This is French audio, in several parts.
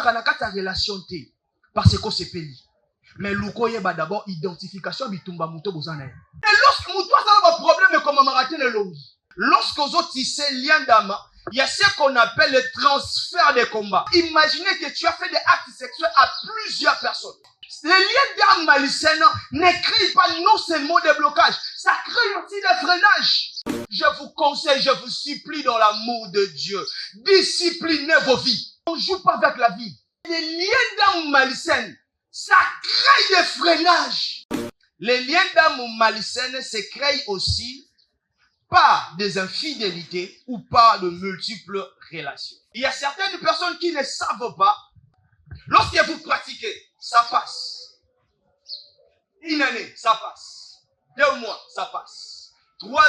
kanakata relation té parce que c'est pays. Mais luko yeba d'abord identification bitumba muto bozana. Et lorsque muto a un problème comme marathon le longi. Lorsque vous autres tissez lien d'âme, il y a ce qu'on appelle le transfert de combat. Imaginez que tu as fait des actes sexuels à plusieurs personnes. Les liens d'âme malsaines ne créent pas non seulement des blocages, ça crée aussi des freinages. Je vous conseille, je vous supplie dans l'amour de Dieu, disciplinez vos vies. On ne joue pas avec la vie. Les liens d'âme malsaines, ça crée des freinages. Les liens d'âme malsaines se créent aussi par des infidélités ou par de multiples relations. Il y a certaines personnes qui ne savent pas, lorsque vous pratiquez, ça passe. Une année, ça passe. 2 mois, ça passe. 2 ans,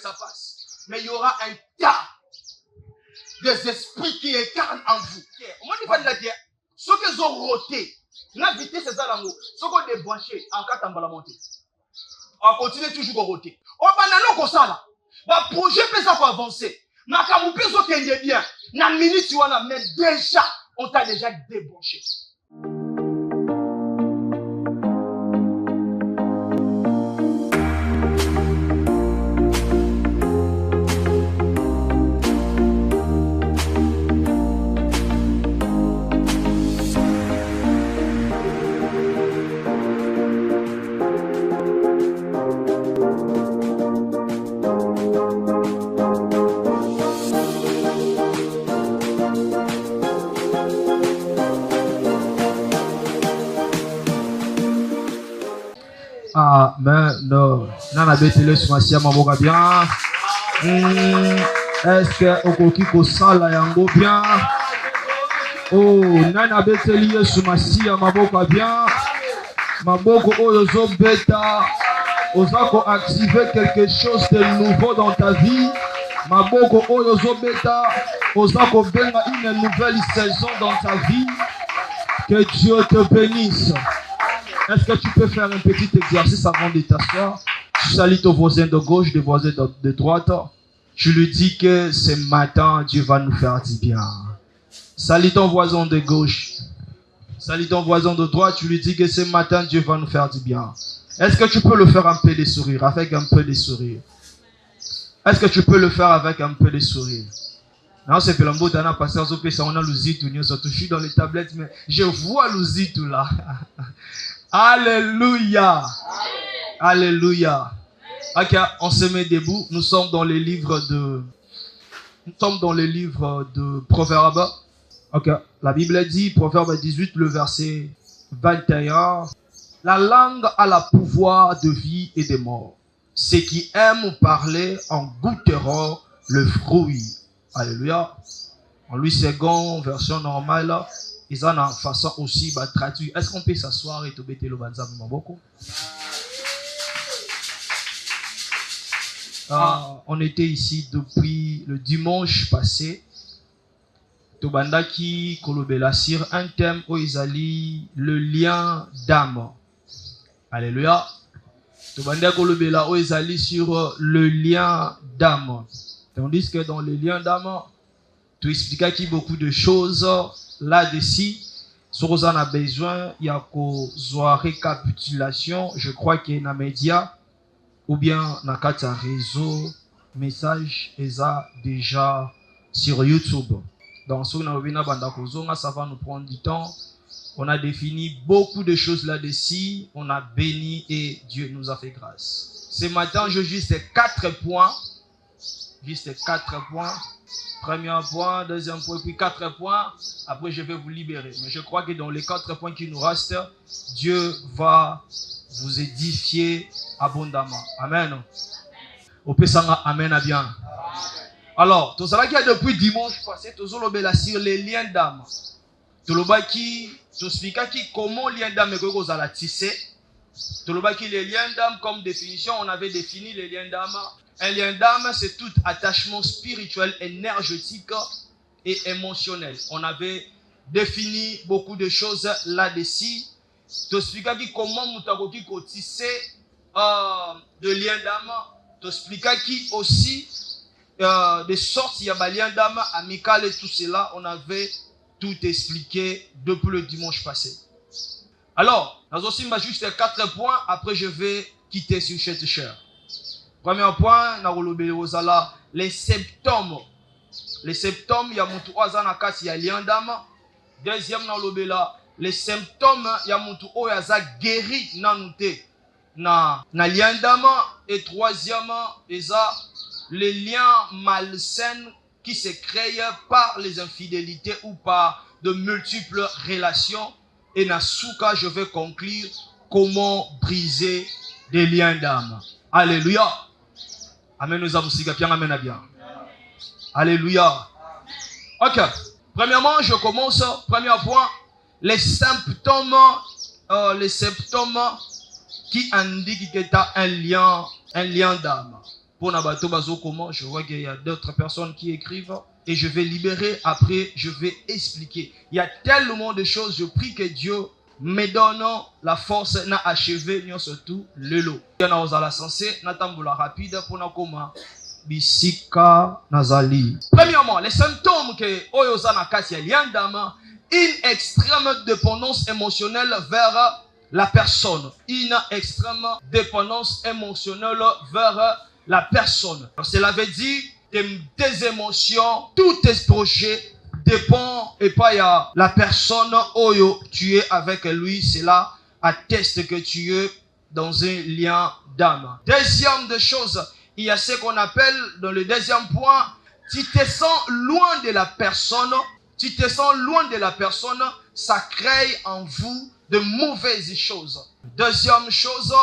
ça passe. Mais il y aura un tas des esprits qui incarnent en vous. On ne dit pas de la dire, ceux qui ont roté, la vitesse c'est ça l'amour. Ceux qui ont débranché, en cas de la montée. On continue toujours à roter. On va comme ça là. Le projet peut ça pour avancer. Mais quand vous pensez bien, dans la minute où on a, mais déjà, on t'a déjà débranché. Amen. Non. Nana betele sumasia maboka bien. Est-ce que okoki ko sala yango bien? Oh, nana beteli sumasia maboka bien. Maboko oyo zo beta. Ozako activer quelque chose de nouveau dans ta vie. Maboko oyo zo beta. Ozako benga une nouvelle saison dans ta vie. Que Dieu te bénisse. Est-ce que tu peux faire un petit exercice avant de t'asseoir? Tu salues ton voisin de gauche, ton voisin de droite. Tu lui dis que ce matin, Dieu va nous faire du bien. Salue ton voisin de gauche. Salue ton voisin de droite. Tu lui dis que ce matin, Dieu va nous faire du bien. Est-ce que tu peux le faire un peu de sourire, avec un peu de sourire? Est-ce que tu peux le faire avec un peu de sourire? Non, c'est que l'ambo d'Anna Pasteur Zopé, ça on a l'ouzitou, nous sommes touchés dans les tablettes, mais je vois l'ouzitou là. Alléluia. Alléluia. Ok, on se met debout. Nous sommes dans les livres de Proverbes. Ok, la Bible dit, Proverbe 18, le verset 21. La langue a le pouvoir de vie et de mort. Ceux qui aiment parler en goûteront le fruit. Alléluia. En Louis II, version normale. Ils ont en façon aussi traduire. Est-ce qu'on peut s'asseoir et te mettre le banzam maboko? On était ici depuis le dimanche passé. Tobandaki kolobela sur un thème où ils allaient le lien d'âme. Alléluia. Tobandaki kolobela où ils allaient sur le lien d'âme. Tandis que dans le lien d'âme, tu expliquais qu'il y a beaucoup de choses là-dessus. Si on a besoin, il y a une récapitulation. Je crois qu'il y a un média ou bien un réseau message déjà sur YouTube. Dans ce ça va nous prendre du temps. On a défini beaucoup de choses là-dessus. On a béni et Dieu nous a fait grâce. Ce matin, je juste 4 points. Juste 4 points. Premier point, deuxième point, puis 4 points. Après, je vais vous libérer. Mais je crois que dans les 4 points qui nous restent, Dieu va vous édifier abondamment. Amen. Au Pesanga, amen à bien. Alors, tout ça qui a depuis dimanche passé, tout ça sur les liens d'âme. Tout le qui, tout ce comment lien d'âme est que vous allez tisser. Tout le qui les liens d'âme comme définition, on avait défini les liens d'âme. Un lien d'âme, c'est tout attachement spirituel, énergétique et émotionnel. On avait défini beaucoup de choses là-dessus. Tu expliques comment Moutakoki tisser de lien d'âme. Tu expliques qui aussi de sorte il y a des liens d'âme amical et tout cela. On avait tout expliqué depuis le dimanche passé. Alors, nous aussi juste 4 points, après je vais quitter sur cette chair. Premier point, les symptômes. Les symptômes, il y a mon lien d'âme. Deuxième, les symptômes, il y a mon guéri na lien d'âme. Et troisième, les liens malsains qui se créent par les infidélités ou par de multiples relations. Et na souka, je vais conclure comment briser des liens d'âme. Alléluia. Amen. Nous avons bien. Amen. Bien. Alléluia. Ok. Premièrement, je commence. Premier point. Les symptômes qui indiquent que tu as un lien d'âme. Pour Nabato Bazo, comment? Je vois qu'il y a d'autres personnes qui écrivent. Et je vais libérer. Après, je vais expliquer. Il y a tellement de choses. Je prie que Dieu me donne la force na achever surtout le lot. Il y en a sensé natambula rapide pour na koma bisika nazali. Premièrement, les symptômes que oyoza na kati ya lien d'âme, une extrême dépendance émotionnelle vers la personne. Une extrême dépendance émotionnelle vers la personne. Alors, cela veut dire tes émotions, tous tes projets dépend et pas à la personne où tu es avec lui. Cela atteste que tu es dans un lien d'âme. Deuxième de chose, il y a ce qu'on appelle dans le deuxième point, tu te sens loin de la personne. Tu te sens loin de la personne, ça crée en vous de mauvaises choses. Deuxième chose,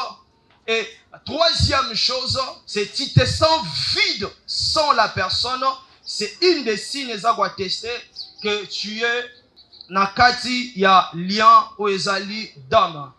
et troisième chose, c'est tu te sens vide sans la personne. C'est une des signes à attester que tu es nakati ya lien ou ezali d'âme.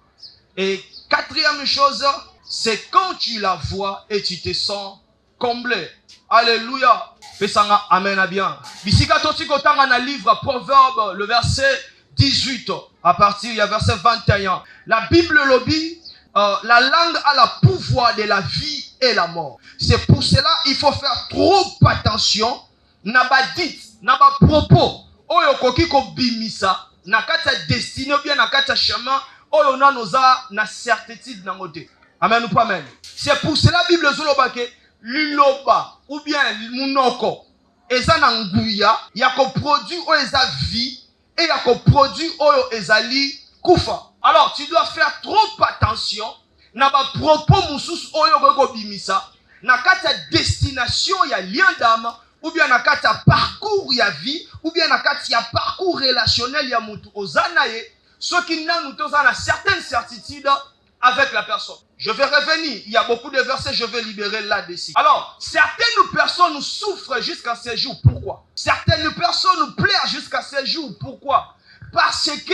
Et quatrième chose, c'est quand tu la vois et tu te sens comblé. Alléluia. Pesanga amen à bien. Bisika toti kotanga na livre Proverbe, le verset 18, à partir du verset 21. La Bible lobby, la langue a le pouvoir de la vie et la mort. C'est pour cela il faut faire trop attention. Naba dit, naba propos, oyo koki ko bimisa, nakata destiné ou bien nakata chemin, oyo na noza na certitude nangote. Amen ou pas amen. C'est pour cela la Bible zolobake, liloba ou bien munoko, eza na nguya, ya ko produit oyo eza vie, et ya ko produit oyo ezali kufa. Alors tu dois faire trop attention, naba propos musus oyo ko bimisa, nakata destination ya lien d'âme, ou bien nakata parcours ya vie, ou bien nakata parcours relationnel ya mutu ozanaye, ce qui n'a nous a certaines certitudes avec la personne. Je vais revenir, il y a beaucoup de versets, je vais libérer là-dessus. Alors, certaines personnes souffrent jusqu'à ces jours. Pourquoi? Certaines personnes pleurent jusqu'à ces jours. Pourquoi? Parce que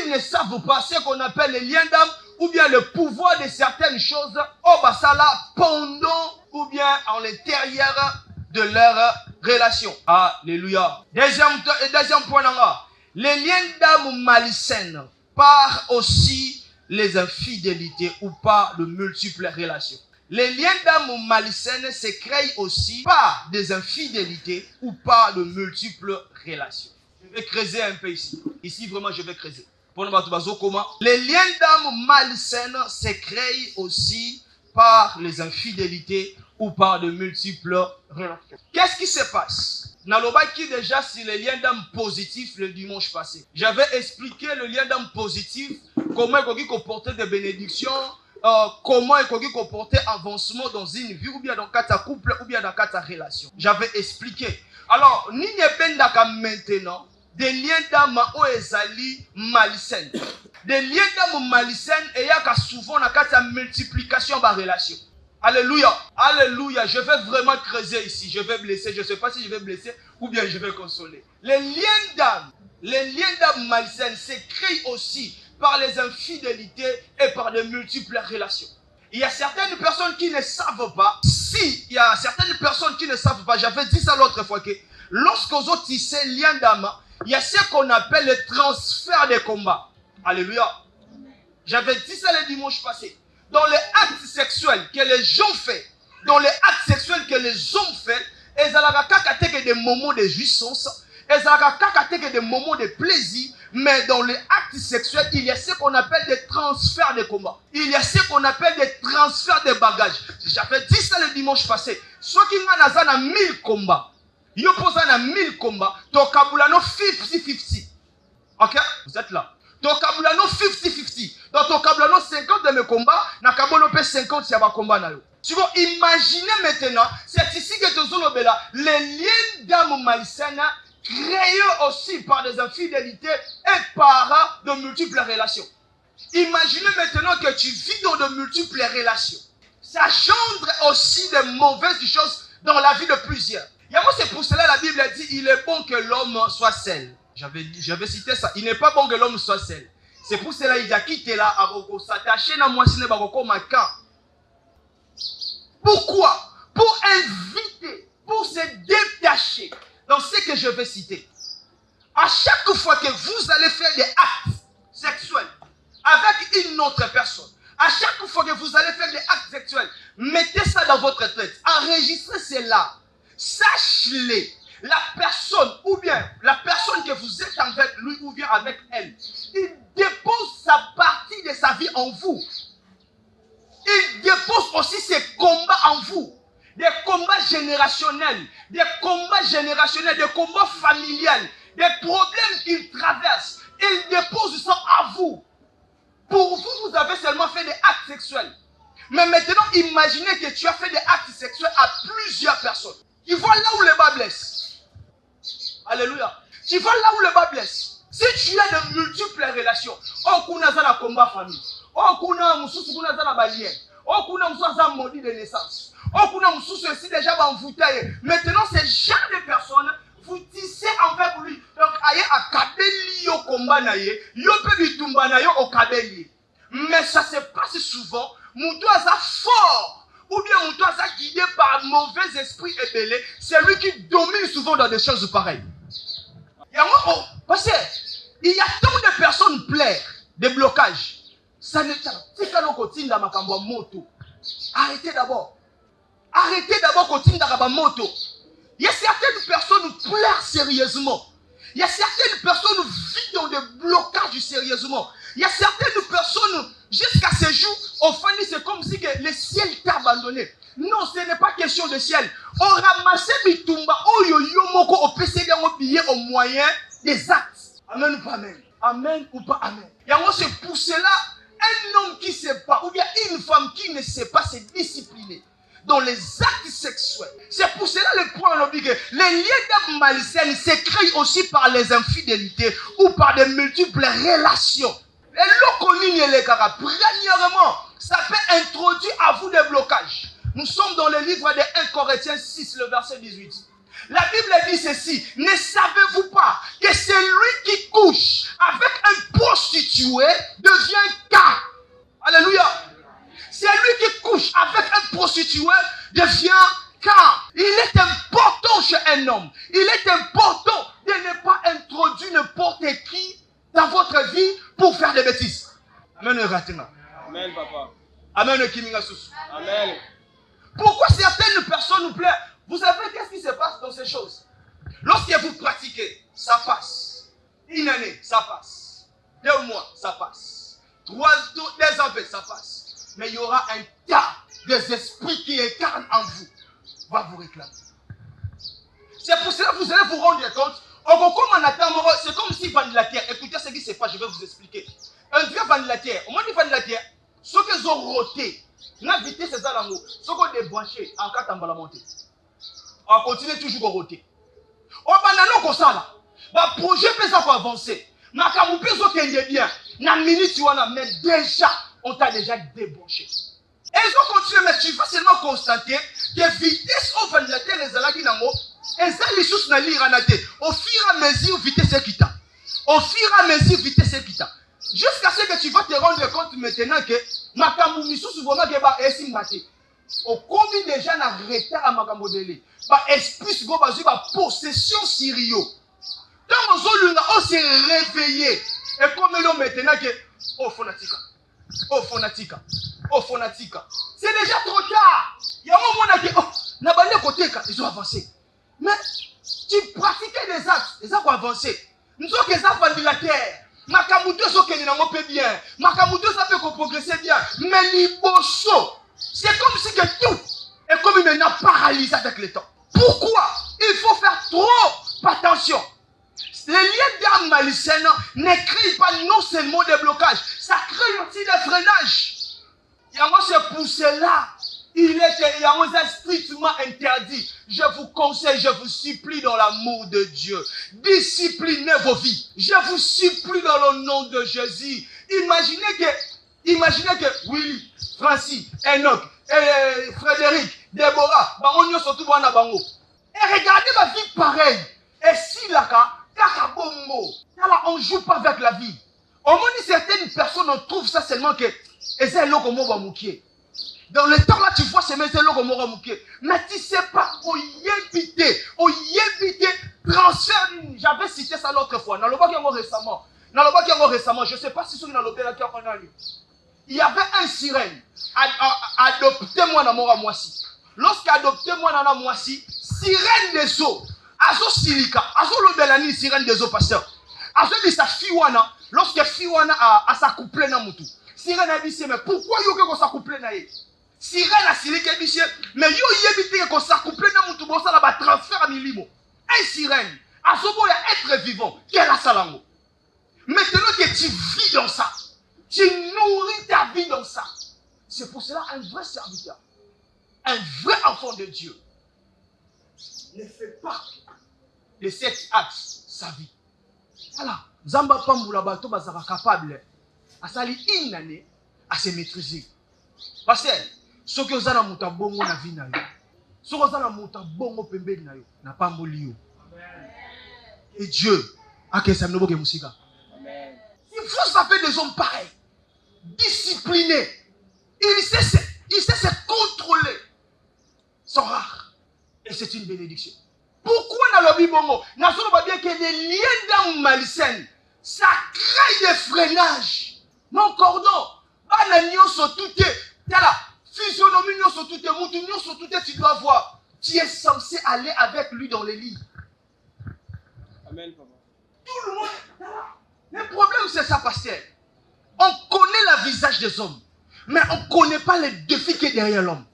ils ne savent pas ce qu'on appelle les liens d'âme, ou bien le pouvoir de certaines choses au basala pendant ou bien en l'intérieur de leur relation. Alléluia. Deuxième point là. Les liens d'âme malsaines par aussi les infidélités ou par de multiples relations. Les liens d'âme malsaines se créent aussi par des infidélités ou par de multiples relations. Je vais creuser un peu ici. Ici vraiment je vais creuser. Les liens d'âme malsaines se créent aussi par les infidélités ou par de multiples relations. Qu'est-ce qui se passe? Nalobaki déjà sur les liens d'âme positifs le dimanche passé. J'avais expliqué le lien d'âme positif, comment il faut porter des bénédictions, comment il faut porter avancement dans une vie, ou bien dans quatre couple, ou bien dans quatre relations. J'avais expliqué. Alors, ni pendaka maintenant des liens d'âme ou ezali malsaines. Des liens d'âme malsaines et yaka souvent dans quatre multiplication de relations. Alléluia, alléluia, je vais vraiment creuser ici, je vais blesser, je ne sais pas si je vais blesser ou bien je vais consoler. Les liens d'âme malsaines se créent aussi par les infidélités et par de multiples relations. Il y a certaines personnes qui ne savent pas, j'avais dit ça l'autre fois, que lorsque vous autres tissez lien d'âme, il y a ce qu'on appelle le transfert des combats. Alléluia. J'avais dit ça le dimanche passé. Dans les actes sexuels que les gens font, ils ont des moments de jouissance, Et ça a des moments de plaisir, mais dans les actes sexuels, il y a ce qu'on appelle des transferts de combat. Il y a ce qu'on appelle des transferts de bagages. J'avais dit ça le dimanche passé. Ceux qui ont 1000 combats, ils ont 1000 combats, Tokabulano 50-50. Ok? Vous êtes là. Tokabulano 50-50. Dans Tokabulano 50 de mes combats, Nakabolo peut 50 de mes combats. Tu vois, imaginez maintenant, c'est ici que les liens d'âme malsaine créés aussi par des infidélités et par de multiples relations. Imaginez maintenant que tu vis dans de multiples relations. Ça engendre aussi de mauvaises choses dans la vie de plusieurs. C'est pour cela que la Bible dit il est bon que l'homme soit seul. J'avais cité ça. Il n'est pas bon que l'homme soit seul. C'est pour cela qu'il a quitté là, à s'attacher à moi, pourquoi? Pour inviter, pour se détacher dans ce que je vais citer. À chaque fois que vous allez faire des actes sexuels avec une autre personne, à chaque fois que vous allez faire des actes sexuels, mettez ça dans votre tête, enregistrez cela, sache-le. La personne, ou bien la personne que vous êtes avec lui ou bien avec elle, il dépose sa partie de sa vie en vous. Il dépose aussi ses combats en vous. Des combats générationnels, des combats familiales, des problèmes qu'il traverse. Il dépose ça à vous. Pour vous, vous avez seulement fait des actes sexuels. Mais maintenant, imaginez que tu as fait des actes sexuels à plusieurs personnes. Tu vois là où le bas blesse. Alléluia. Tu vois là où le bas blesse. Si tu as de multiples relations, on connaît la combat famille. On connaît la barrière. On connaît un maudit de naissance. On connaît aussi déjà envoûté. Maintenant, ces genre de personnes, vous tissez envers lui. Donc, aïe, à kabeli au combat naïe, yo peut bitumba naïe au kabeli. Mais ça se passe souvent. Moutou a fort. Ou bien Moutou a guidé par un mauvais esprit ébélé. C'est lui qui domine souvent dans des choses pareilles. Parce qu'il y a tant de personnes plaire, des blocages. Ça ne tient pas dans ma moto. Arrêtez d'abord. Arrêtez d'abord continuer dans ma moto. Il y a certaines personnes qui pleurent sérieusement. Il y a certaines personnes qui vivent dans des blocages sérieusement. Il y a certaines personnes, jusqu'à ce jour, au fond, c'est comme si le ciel t'a abandonné. Non, ce n'est pas question de ciel. On ramasse Bitumba, on PCD, au moyen des actes. Amen ou pas amen? Amen ou pas amen? Et c'est pour cela, un homme qui ne sait pas, ou bien une femme qui ne sait pas se discipliner dans les actes sexuels. C'est pour cela le point on dit que les liens d'âme malsaine se créent aussi par les infidélités ou par de multiples relations. Et l'okonini les caras, premièrement, ça peut introduire à vous des blocages. Nous sommes dans le livre de 1 Corinthiens 6, le verset 18. La Bible dit ceci, ne savez-vous pas que celui qui couche avec un prostitué devient cas? Alléluia. Celui qui couche avec un prostitué devient cas. Il est important chez un homme. Il est important de ne pas introduire n'importe qui dans votre vie pour faire des bêtises. Amen. Amen, papa. Amen. Amen. Pourquoi certaines personnes nous plaisent? Vous savez qu'est-ce qui se passe dans ces choses? Lorsque vous pratiquez, ça passe. Une année, ça passe. 2 mois, ça passe. 2 ans, ça passe. Mais il y aura un tas des esprits qui incarnent en vous. Va vous réclamer. C'est pour cela que vous allez vous rendre compte. C'est comme si Van de la terre. Écoutez ce qui se passe, je vais vous expliquer. Un vrai Van de la terre. Au moins, Van de la terre, ceux qui ont roté, la vitesse c'est ça l'amour. Ceux qui ont débranché, en cas de monter. On continue toujours à roter. On va comme ça là. Le projet peut avancer. Mais quand vous pensez bien, mais déjà, on t'a déjà débranché. Et ils ont continué, mais tu vas seulement constater que vitesse au fond de la terre, les alagis n'ont et ça, les choses n'a lire en au fur et à mesure, vitesse est quitte. Au fur et à mesure, vitesse est quitte. Jusqu'à ce que tu vas te rendre compte maintenant que ma camoumission souvent est simbaté. Au combien de gens arrêté à ma camodélé. Esprit go bazu ba possession sirio. Tant on s'est réveillé. Et comme l'on maintenant que oh fanatica. Oh fanatica. Oh fanatica. C'est déjà trop tard. Il y a un moment où oh n'a pas côté ils ont avancé. Mais tu pratiquais des actes, avancer. Nous sommes des enfants de la terre. Makamuto so keni nango pe bien. Makamuto ça peut progresser bien. Mais liboso, c'est comme si que tout est comme maintenant paralysé avec le temps. Pourquoi? Il faut faire trop attention. Les liens d'âme malsaines ne créent pas non seulement des blocages, ça crée aussi des freinages. Et moi c'est pour cela. Il est strictement interdit. Je vous conseille, je vous supplie dans l'amour de Dieu. Disciplinez vos vies. Je vous supplie dans le nom de Jésus. Imaginez que Willy, Francis, Enoch, Frédéric, Déborah, Baronio sont tous dans bango. Et regardez ma vie pareille. Et si là, on ne joue pas avec la vie. Au moins, certaines personnes on trouve ça seulement que et c'est là qu'on va mouquer. Dans le temps là, tu vois, c'est là qu'on va mouquer. Mais tu ne sais pas, au yébité, transfert. J'avais cité ça l'autre fois. Dans le bas récemment, je ne sais pas si c'est dans le bas il y avait un sirène. Adoptez-moi dans mon moisi. Lorsqu'adoptez-moi dans mon moisi, sirène des eaux. Azo silika, azo lobelani sirène des eaux pasteur. Azo dit sa fiwana, lorsque fiwana a s'accouplé dans mutu. Sirène a dit mais pourquoi yo que s'accouplé na ye? Sirène a silika biché, mais yo yebité que s'accouplé dans mutu bon ça là ba transfert à milimo. Un sirène, azo boya être vivant, quel a salango. Maintenant que tu vis dans ça, tu nourris ta vie dans ça. C'est pour cela un vrai serviteur, un vrai enfant de Dieu ne fait pas de cet axe sa vie. Voilà. Zamba Pamboula Bato sera capable à sali une année à se maîtriser. Parce que ce que vous avez dans bongo na vie na yo, ce que vous avez dans bongo pembe na yo, na pamboli yo. Et Dieu a que ça n'obo que musika. Il faut s'appeler des hommes pareils, disciplinés. Il sait se contrôler. Sont rares. Et c'est une bénédiction. Pourquoi dans le Bibongo, nous avons bien que les liens d'âme malsaines, ça crée des freinages. Mon cordon, physionomie, tu dois voir. Tu es censé aller avec lui dans les lits. Amen, papa. Tout le monde. Le problème, c'est ça, pasteur. On connaît le visage des hommes, mais on ne connaît pas les défis qui est derrière l'homme.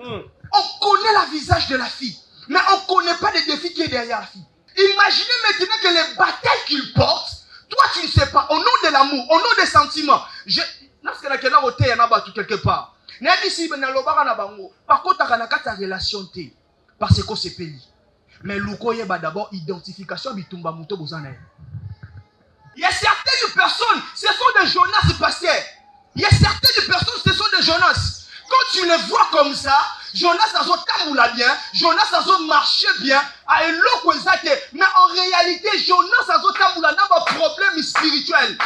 On connaît le visage de la fille, mais on ne connaît pas les défis qui est derrière la fille. Imaginez maintenant que les batailles qu'il porte, toi tu ne sais pas, au nom de l'amour, au nom des sentiments. Parce que la kena rote yana batu quelque part. N'est si ben lobara na bango. Par contre, tu as une relation té, parce que c'est pays. Mais lukoye ba d'abord identification bitumba muto bozana. Il y a certaines personnes, ce sont des Jonas pasteur. Il y a certaines personnes, ce sont des Jonas. Quand tu les vois comme ça, Jonas a son bien, Jonas a son marché bien, mais en réalité, Jonas a son problème spirituel.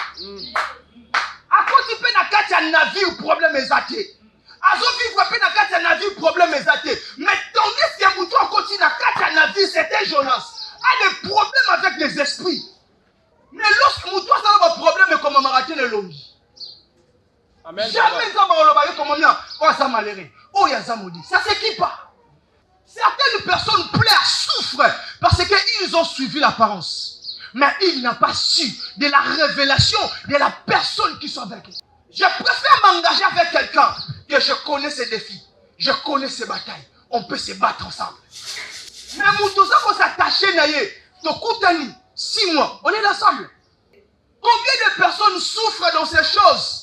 À cause du pénakat, il a vu problème exaté. À cause du pénakat, il a vu problème exaté. Mais tandis que Moutou a continué à vie, c'était Jonas. A des problèmes avec les esprits. Mais lorsque Moutou a un problème, comme Marathon et l'homme. Amen. Jamais ça va comme on a ça malheureux. Oh ya maudit. Ça s'équipe pas. Certaines personnes pleurent, souffrent parce qu'ils ont suivi l'apparence. Mais ils n'ont pas su de la révélation de la personne qui sont avec eux. Je préfère m'engager avec quelqu'un que je connais ses défis. Je connais ses batailles. On peut se battre ensemble. Mais Moutouza va s'attacher naïe. Tokutani, 6 mois. On est ensemble. Combien de personnes souffrent dans ces choses?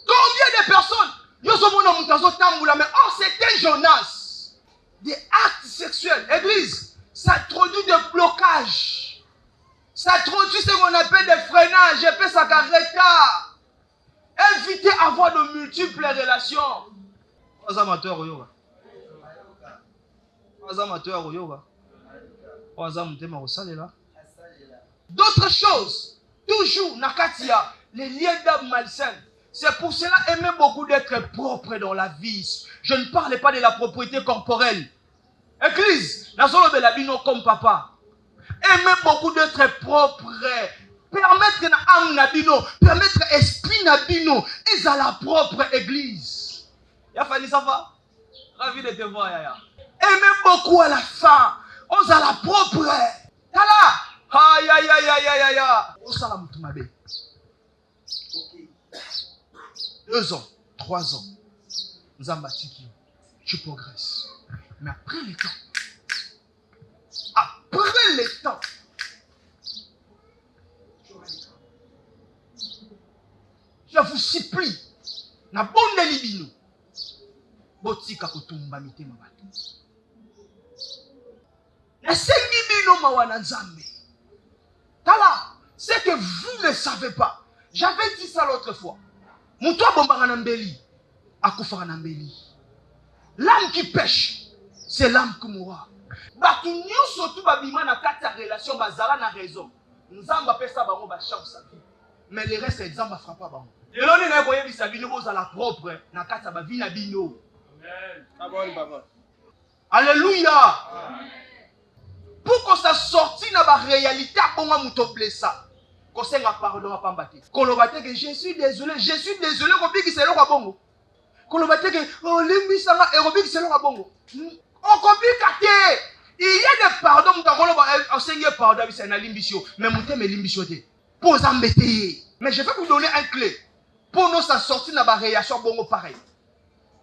Combien de personnes? Mais oh, c'était Jonas. Des actes sexuels. Église, ça introduit des blocages. Ça introduit ce qu'on appelle des freinages. Et puis ça arrête. Évitez d'avoir de multiples relations. D'autres choses. Toujours, Nakatia, les liens d'âme malsaines. C'est pour cela aimer beaucoup d'être propre dans la vie. Je ne parle pas de la propriété corporelle. Église, la zone de la bino comme papa. Aimer beaucoup d'être propre. Permettre âme nabino, permettre esprit nabino, et à la propre église. Ya Fanny, ça va? Ravi de te voir, Yaya. Aimer beaucoup à la fin, on a la propre. Tala! Aïe, aïe, aïe, aïe, aïe, aïe. Où ça la moutoumabé? 2 ans, 3 ans. Zambatiki, tu progresses. Mais après le temps, je vous supplie, na bonne libino, botika kotumba mitema bato. Na sengi bino mawana nzambe. Tala, c'est que vous ne savez pas. J'avais dit ça l'autre fois. Moutoua bombara nambeli, akufara nambeli. L'âme qui pêche, c'est l'âme qui mourra. Batu nyonso tu babima na kati ya relation bazala na raison. Nzamba pesa bango ba chance sa vie. Mais le reste nzamba frappa bango. Lelo ni na boye bisa bino bozala propre na kati ya ba vie na bino. Amen. Abon baba. Alléluia. Pour que ça sorti na ba réalité abonga muto blessa. Ko senga pardon apambate. Kolobate que je suis désolé ko biki selo kwa bongo. Kolobate que oh limbi sanga erobiki selo kwa bongo. Okobika te. Il y a des pardons, pardon, c'est un limbisio. Mais mon thème est limbisio. Pour embêter. Mais je vais vous donner un clé. Pour nous sortir dans la réaction, bon, pareil.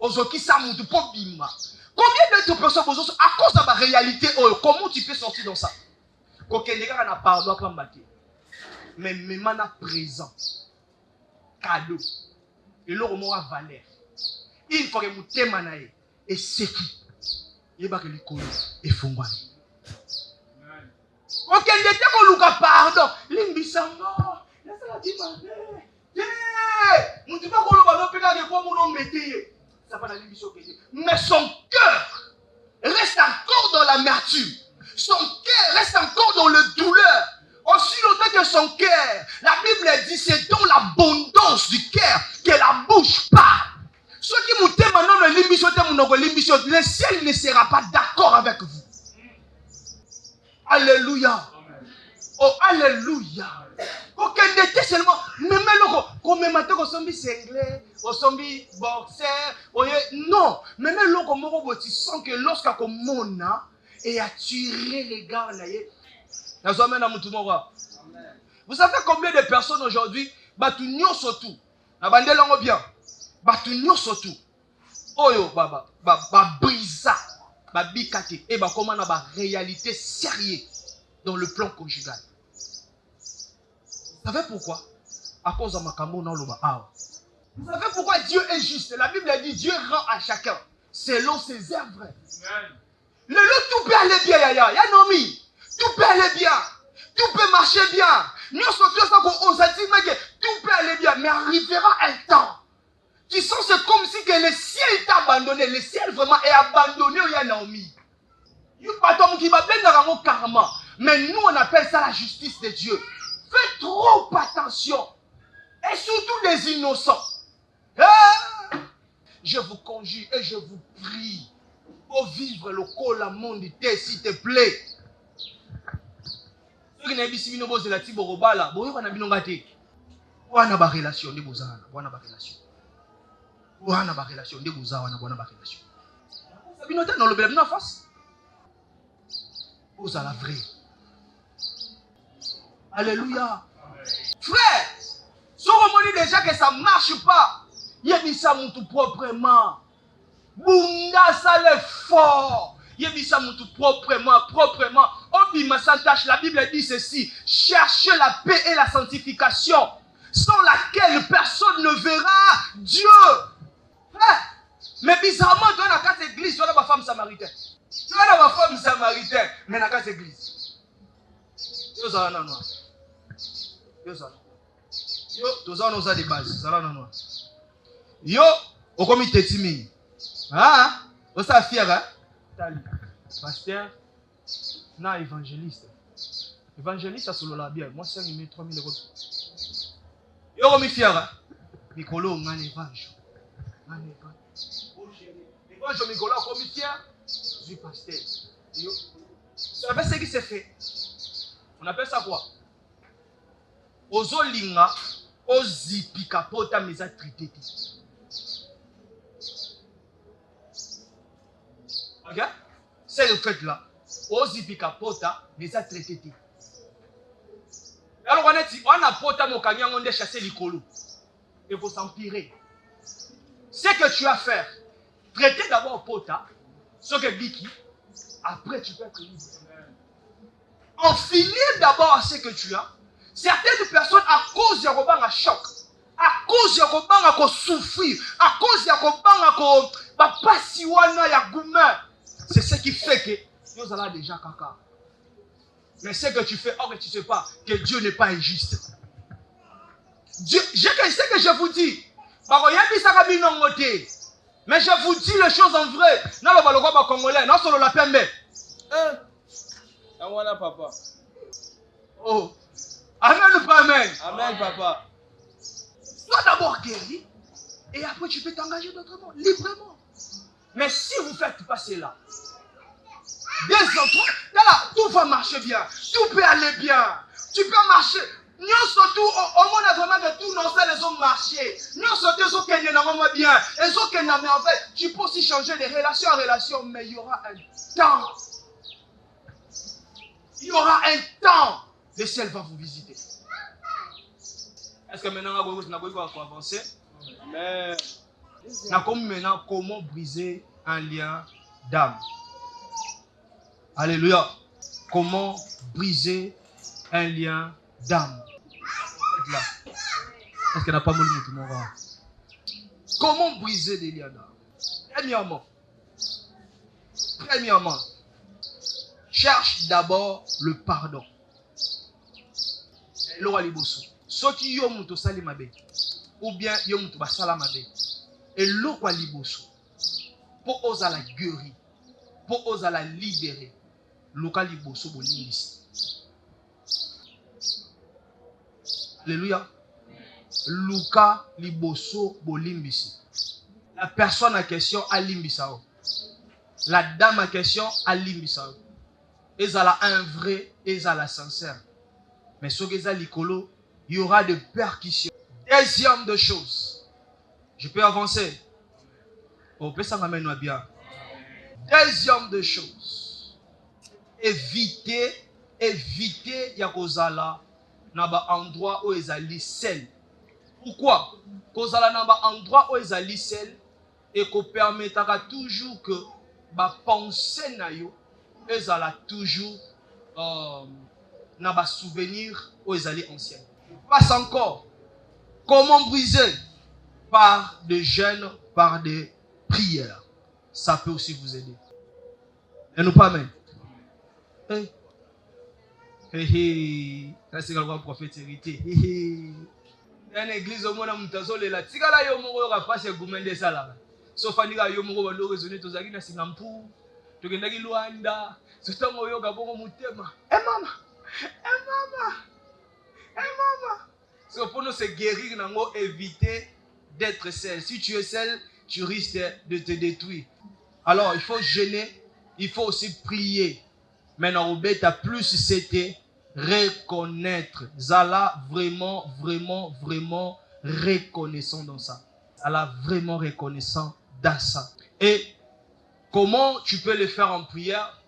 Aujourd'hui, ça monte pour bima. Combien d'autres personnes, à cause de la réalité, comment tu peux sortir dans ça? Quand quelqu'un a pardon, pas m'abattre. Mais maintenant, présent. Cadeau. Et l'eau a valeur. Il faut que mon thème et c'est qui? Il va que les coller et fongouane. Ok, il était qu'on nous pardon. Limbisanga. Laisse-la dire. Mon Dieu, pas qu'on nous va nous péter pour nous mettre. Ça va dans l'imbition. Mais son cœur reste encore dans l'amertume. Son cœur reste encore dans le douleur. Aussi longtemps que son cœur, la Bible dit c'est dans l'abondance du cœur que la bouche parle. Ceux qui vous t'aiment maintenant, le ciel ne sera pas d'accord avec vous. Alléluia. Oh, alléluia. Ok, n'était seulement, même comme maintenant, on sommes cinglés, on sommes boxeurs, non, même là, tu sens que lorsqu'on mona et attirer les gars, vous savez combien de personnes aujourd'hui, batunyo surtout, abandonne bien. Batunyo surtout. Oyo baba brisa babikate et ba comment na ba réalité sérieuse dans le plan conjugal. Vous savez pourquoi? À cause de makambo na loba awa. Vous savez pourquoi Dieu est juste? La Bible dit Dieu rend à chacun selon ses œuvres. Le lot tout peut aller bien yaya, ya nomi. Tout peut aller bien. Tout peut marcher bien. Nous sommes ça qu'on a dit mais tout peut aller bien, mais arrivera un temps. Tu sens c'est comme si que le ciel t'a abandonné. Le ciel vraiment est abandonné au Naomi. Mais nous on appelle ça la justice de Dieu. Faites trop attention. Et surtout les innocents. Je vous conjure et je vous prie. Pour vivre le col à monde s'il te plaît. Ceux qui n'ont pas si vous la tibo robala, vous avez une relation. Vous avez une relation. Wana ba relation de buza wana bona ba relation. Sabinote dans le bel na face. Vous la vraie. Alléluia. Frère, si on dit déjà que ça marche pas, yebisa mutu proprement. Bunga ça l'effort. Yebisa mutu proprement. Obima sans tâche, la Bible dit ceci, cherchez la paix et la sanctification, sans laquelle personne ne verra Dieu. Mais bizarrement, tu as dans cette église, tu as ma femme samaritaine. Tu as ma femme samaritaine, mais dans cette église. Yo, ça va noir. Yo, ça. Yo, tout ça, on a des bases. Ça va noir. Yo, au comité timide. Ah, on s'est fier, hein? Pasteur, non, évangéliste. Évangéliste, ça se l'a bien. Moi, c'est 3000 euros. Yo, on m'y fier, hein? Nicolo, on a un évangile. Je me gola comme fier, je suis pasteur. Vous savez ce qui s'est fait? On appelle ça quoi? Ozolinga, ozipika pota meza traité. Ok? C'est le fait là. ozipika pota les a traités. Alors on a pota mokanya on a chassé l'icolo. Et faut s'empirer. Ce que tu as à faire, traiter d'abord pota, ce que biki, après tu peux être libre. En finir d'abord à ce que tu as. Certaines personnes, à cause de Robin à choc, à cause de Robin à souffrir, à cause de Robin à passer à gourmand, c'est ce qui fait que nous allons déjà caca. Mais ce que tu fais, or tu ne sais pas que Dieu n'est pas injuste. Dieu, ce que je vous dis, mais je vous dis les choses en vrai. Non, le Congolais, non, solo la pembe. Papa. Oh. Amen ou pas amen? Amen, papa. Sois d'abord guéri et après tu peux t'engager d'autrement, librement. Mais si vous faites passer là, des autres, là, tout va marcher bien, tout peut aller bien, tu peux marcher. Nous surtout, au monde a vraiment que tout non, les hommes marcher. Nous surtout, les autres qui n'ont bien, les autres qui n'ont mais en fait, tu peux aussi changer de relation en relation, mais il y aura un temps. Il y aura un temps. Le ciel va vous visiter. Est-ce que maintenant, vous avez avancer? Mais... Maintenant, comment briser un lien d'âme? Alléluia. Comment briser un lien d'âme? Est-ce qu'il n'y a pas moulu tout le monde? Comment briser des liens d'âme? Premièrement, cherche d'abord le pardon. L'ora liboso. Ce qui yo muto sali mabe, ou bien yo muto basala mabe. Et l'ora liboso. Pour oser la guérir, pour oser la libérer. L'ora liboso bolimbisi. Alléluia. Luka liboso bolimbisi. La personne en question a limbisao. La dame en question a limbisao. Et ça a un vrai, et ça a sincère. Mais ce que ça l'icolo, il y aura de percussions. Deuxième de choses. Je peux avancer. Oh, ça m'amène bien. Deuxième de choses. Évitez Yakozala naba endroit où ils allaient sel. Pourquoi? Kozala naba endroit où ils allaient sel et qu'on permettra toujours que ba pensée na yo ils allaient toujours n'a pas souvenir aux années anciennes. Passe encore. Comment briser? Par des jeûnes, par des prières. Ça peut aussi vous aider. Et nous pas amen. Ça c'est le prophète hérité. Une église au monde mutazo lela. Tigala yo moko yo kapase gumende sala. Sofaniga yo moko bando raisonner tozaki na Singapour. Tokendaki Luanda. Sotango yo kabongo mutema. Mama. C'est pour nous se guérir, éviter d'être seul. Si tu es seul, tu risques de te détruire. Alors, il faut jeûner, il faut aussi prier. Maintenant, Obeta plus c'était reconnaître. Zala vraiment reconnaissant dans ça. Zala vraiment reconnaissant dans ça. Et comment tu peux le faire en prière?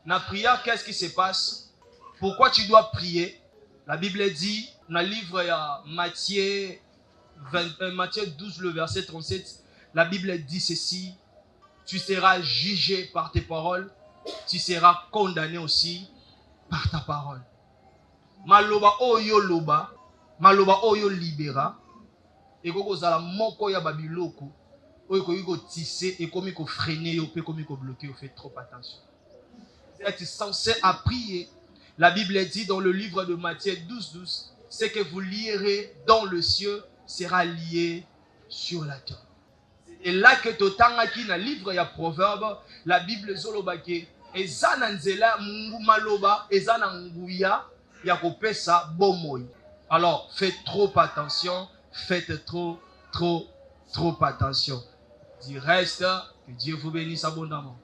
Dans la prière, qu'est-ce qui se passe? Pourquoi tu dois prier? La Bible dit, dans le livre Matthieu 12, le verset 37, la Bible dit ceci: tu seras jugé par tes paroles, tu seras condamné aussi par ta parole. Maloba oyo loba, maloba oyo libera, et koko zala moko ya babiloko, oyo ko tissé et komi ko freiner, yo pe komi ko bloquer, faites trop attention. Vous êtes censé à prier. La Bible dit dans le livre de Matthieu 12, ce que vous lierez dans le ciel sera lié sur la terre. Et là que tu as dans le livre, il y a Proverbe, la Bible zolobake, ezana nzela maloba, ezana nguya, ya kopesa bomoy. Alors, faites trop attention, faites trop attention. Du reste, que Dieu vous bénisse abondamment.